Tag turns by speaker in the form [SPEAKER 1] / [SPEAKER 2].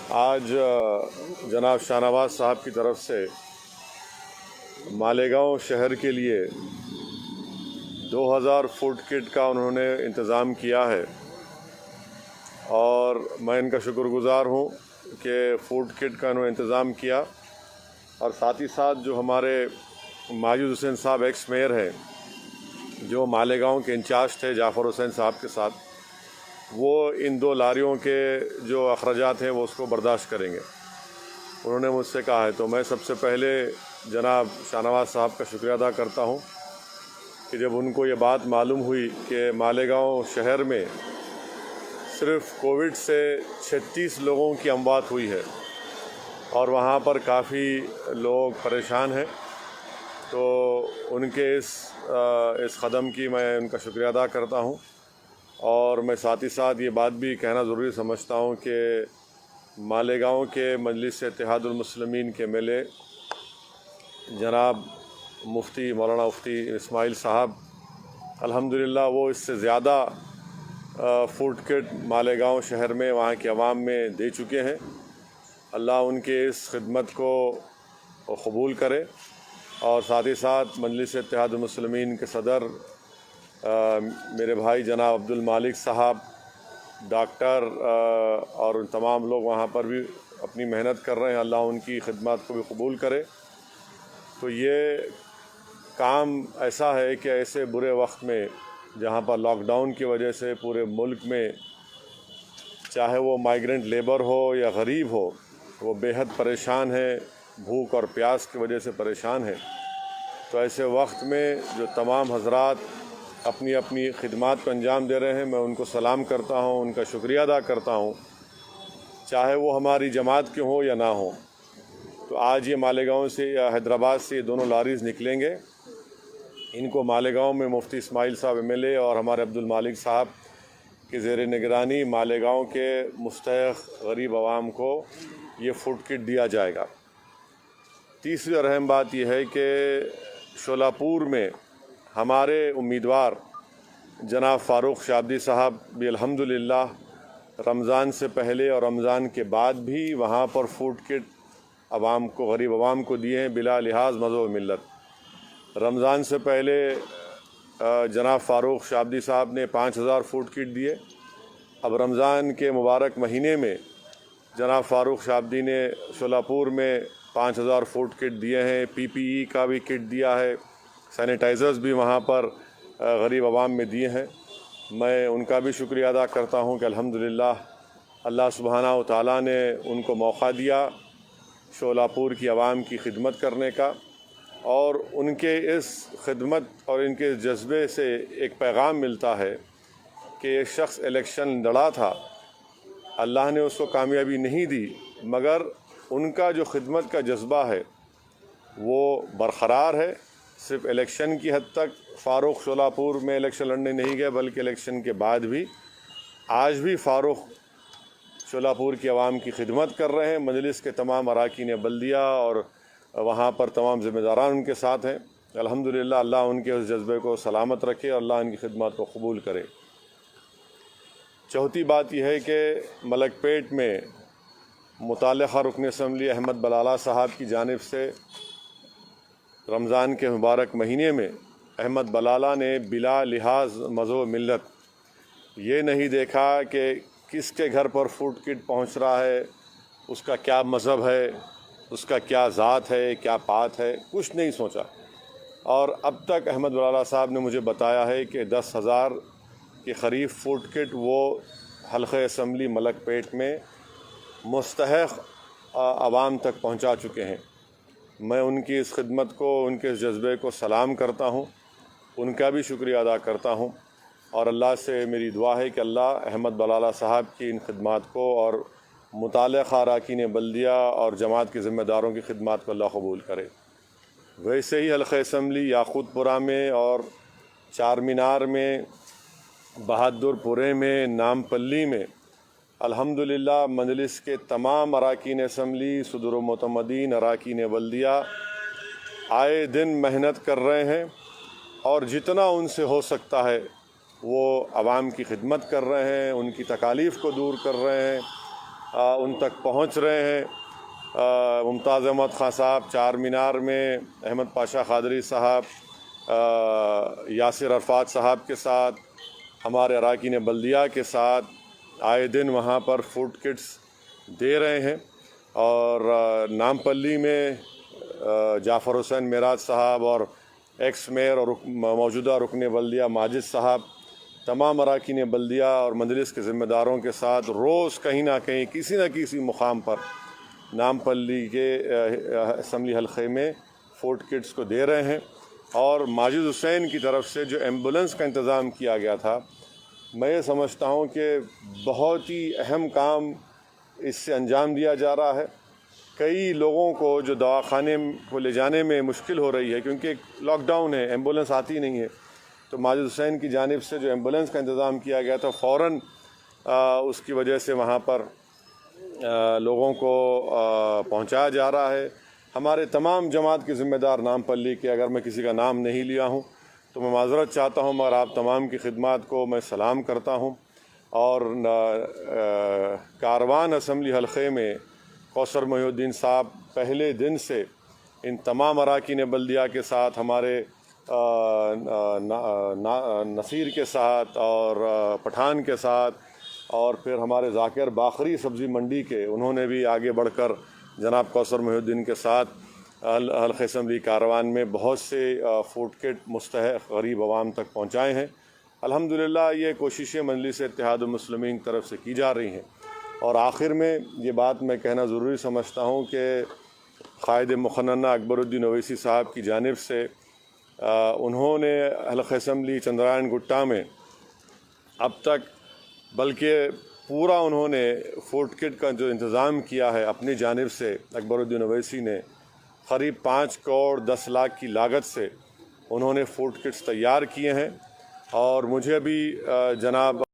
[SPEAKER 1] آج جناب شاہ نواز صاحب کی طرف سے مالیگاؤں شہر کے لیے 2000 فوڈ کٹ کا انہوں نے انتظام کیا ہے اور میں ان کا شکر گزار ہوں کہ فوڈ کٹ کا انہوں نے انتظام کیا، اور ساتھ ہی ساتھ جو ہمارے ماجد حسین صاحب ایکس میئر ہیں جو مالیگاؤں کے انچارج تھے جعفر حسین صاحب کے ساتھ، وہ ان 2 لاریوں کے جو اخراجات ہیں وہ اس کو برداشت کریں گے، انہوں نے مجھ سے کہا ہے۔ تو میں سب سے پہلے جناب شاہ نواز صاحب کا شکریہ ادا کرتا ہوں کہ جب ان کو یہ بات معلوم ہوئی کہ مالیگاؤں شہر میں صرف کووڈ سے 36 لوگوں کی اموات ہوئی ہے اور وہاں پر کافی لوگ پریشان ہیں، تو ان کے اس قدم کی میں ان کا شکریہ ادا کرتا ہوں۔ اور میں ساتھ ہی ساتھ یہ بات بھی کہنا ضروری سمجھتا ہوں کہ مالیگاؤں کے مجلس اتحاد المسلمین کے MLA جناب مفتی مولانا مفتی اسماعیل صاحب، الحمدللہ وہ اس سے زیادہ فوڈ کٹ مالیگاؤں شہر میں وہاں کے عوام میں دے چکے ہیں۔ اللہ ان کے اس خدمت کو قبول کرے، اور ساتھ ہی ساتھ مجلس اتحاد المسلمین کے صدر میرے بھائی جناب عبد المالک صاحب، ڈاکٹر اور تمام لوگ وہاں پر بھی اپنی محنت کر رہے ہیں، اللہ ان کی خدمات کو بھی قبول کرے۔ تو یہ کام ایسا ہے کہ ایسے برے وقت میں جہاں پر لاک ڈاؤن کی وجہ سے پورے ملک میں چاہے وہ مائیگرنٹ لیبر ہو یا غریب ہو، وہ بے حد پریشان ہے، بھوک اور پیاس کی وجہ سے پریشان ہے۔ تو ایسے وقت میں جو تمام حضرات اپنی اپنی خدمات کو انجام دے رہے ہیں، میں ان کو سلام کرتا ہوں، ان کا شکریہ ادا کرتا ہوں، چاہے وہ ہماری جماعت کے ہوں یا نہ ہوں۔ تو آج یہ مالیگاؤں سے یا حیدرآباد سے یہ دونوں لاریز نکلیں گے، ان کو مالیگاؤں میں مفتی اسماعیل صاحب MLA اور ہمارے عبد المالک صاحب کے زیر نگرانی مالیگاؤں کے مستحق غریب عوام کو یہ فوڈ کٹ دیا جائے گا۔ تیسری اور اہم بات یہ ہے کہ شولہ پور میں ہمارے امیدوار جناب فاروق شابدی صاحب بھی الحمدللہ رمضان سے پہلے اور رمضان کے بعد بھی وہاں پر فوڈ کٹ عوام کو، غریب عوام کو دیے ہیں بلا لحاظ مذہب و ملت۔ رمضان سے پہلے جناب فاروق شابدی صاحب نے 5000 فوڈ کٹ دیے۔ اب رمضان کے مبارک مہینے میں جناب فاروق شابدی نے شولہ پور میں 5000 فوڈ کٹ دیے ہیں، PPE کا بھی کٹ دیا ہے، سینیٹائزرز بھی وہاں پر غریب عوام میں دیے ہیں۔ میں ان کا بھی شکریہ ادا کرتا ہوں کہ الحمدللہ اللہ سبحانہ و تعالیٰ نے ان کو موقع دیا شولہ پور کی عوام کی خدمت کرنے کا، اور ان کے اس خدمت اور ان کے جذبے سے ایک پیغام ملتا ہے کہ ایک شخص الیکشن لڑا تھا، اللہ نے اس کو کامیابی نہیں دی، مگر ان کا جو خدمت کا جذبہ ہے وہ برقرار ہے۔ صرف الیکشن کی حد تک فاروق شولہ پور میں الیکشن لڑنے نہیں گئے، بلکہ الیکشن کے بعد بھی آج بھی فاروق شولہ پور کی عوام کی خدمت کر رہے ہیں۔ مجلس کے تمام اراکین بلدیہ اور وہاں پر تمام ذمہ داران ان کے ساتھ ہیں۔ الحمدللہ اللہ ان کے اس جذبے کو سلامت رکھے اور اللہ ان کی خدمات کو قبول کرے۔ چوتھی بات یہ ہے کہ ملک پیٹ میں متعلقہ رکن اسمبلی احمد بلالہ صاحب کی جانب سے رمضان کے مبارک مہینے میں احمد بلالہ نے بلا لحاظ مذہب و ملت یہ نہیں دیکھا کہ کس کے گھر پر فوڈ کٹ پہنچ رہا ہے، اس کا کیا مذہب ہے، اس کا کیا ذات ہے، کیا پات ہے، کچھ نہیں سوچا۔ اور اب تک احمد بلالہ صاحب نے مجھے بتایا ہے کہ 10,000 کے قریب فوڈ کٹ وہ حلقہ اسمبلی ملک پیٹ میں مستحق عوام تک پہنچا چکے ہیں۔ میں ان کی اس خدمت کو، ان کے اس جذبے کو سلام کرتا ہوں، ان کا بھی شکریہ ادا کرتا ہوں، اور اللہ سے میری دعا ہے کہ اللہ احمد بلالہ صاحب کی ان خدمات کو اور متعلقہ اراکین بلدیہ اور جماعت کے ذمہ داروں کی خدمات کو اللہ قبول کرے۔ ویسے ہی حلقہ اسمبلی یاقوت پورہ میں اور چار مینار میں، بہادر پورے میں، نام پلی میں الحمدللہ مجلس کے تمام اراکین اسمبلی، صدور و معتمدین، اراکین بلدیہ آئے دن محنت کر رہے ہیں، اور جتنا ان سے ہو سکتا ہے وہ عوام کی خدمت کر رہے ہیں، ان کی تکالیف کو دور کر رہے ہیں، ان تک پہنچ رہے ہیں۔ ممتاز احمد خان صاحب چار مینار میں، احمد پاشا قادری صاحب، یاسر عرفات صاحب کے ساتھ، ہمارے اراکین بلدیہ کے ساتھ آئے دن وہاں پر فوڈ کٹس دے رہے ہیں۔ اور نامپلی میں جعفر حسین معراج صاحب اور ایکس میئر اور موجودہ رکن بلدیہ ماجد صاحب، تمام اراکین بلدیہ اور مجلس کے ذمہ داروں کے ساتھ روز کہیں نہ کہیں کسی نہ کسی مقام پر نامپلی کے اسمبلی حلقے میں فوڈ کٹس کو دے رہے ہیں۔ اور ماجد حسین کی طرف سے جو ایمبولنس کا انتظام کیا گیا تھا، میں یہ سمجھتا ہوں کہ بہت ہی اہم کام اس سے انجام دیا جا رہا ہے۔ کئی لوگوں کو جو دواخانے کو لے جانے میں مشکل ہو رہی ہے، کیونکہ لاک ڈاؤن ہے، ایمبولنس آتی نہیں ہے، تو ماجد حسین کی جانب سے جو ایمبولنس کا انتظام کیا گیا تھا، فوراً اس کی وجہ سے وہاں پر لوگوں کو پہنچایا جا رہا ہے۔ ہمارے تمام جماعت کے ذمہ دار نامپلی کے، اگر میں کسی کا نام نہیں لیا ہوں تو میں معذرت چاہتا ہوں، مگر آپ تمام کی خدمات کو میں سلام کرتا ہوں۔ اور کاروان اسمبلی حلقے میں کوثر محی الدین صاحب پہلے دن سے ان تمام اراکین بلدیہ کے ساتھ، ہمارے نصیر کے ساتھ اور پٹھان کے ساتھ، اور پھر ہمارے ذاکر باقری سبزی منڈی کے، انہوں نے بھی آگے بڑھ کر جناب کوثر محی الدین کے ساتھ حلقہ اسمبلی کاروان میں بہت سے فوڈ کٹ مستحق غریب عوام تک پہنچائے ہیں۔ الحمدللہ یہ کوششیں مجلس اتحاد المسلمین کی طرف سے کی جا رہی ہیں۔ اور آخر میں یہ بات میں کہنا ضروری سمجھتا ہوں کہ قائد مقننہ اکبر الدین اویسی صاحب کی جانب سے انہوں نے حلقہ اسمبلی چندرائن گٹا میں اب تک، بلکہ پورا انہوں نے فوڈ کٹ کا جو انتظام کیا ہے اپنی جانب سے، اکبر الدین اویسی نے قریب 5 کروڑ 10 لاکھ کی لاگت سے انہوں نے فوڈ کٹس تیار کیے ہیں۔ اور مجھے بھی جناب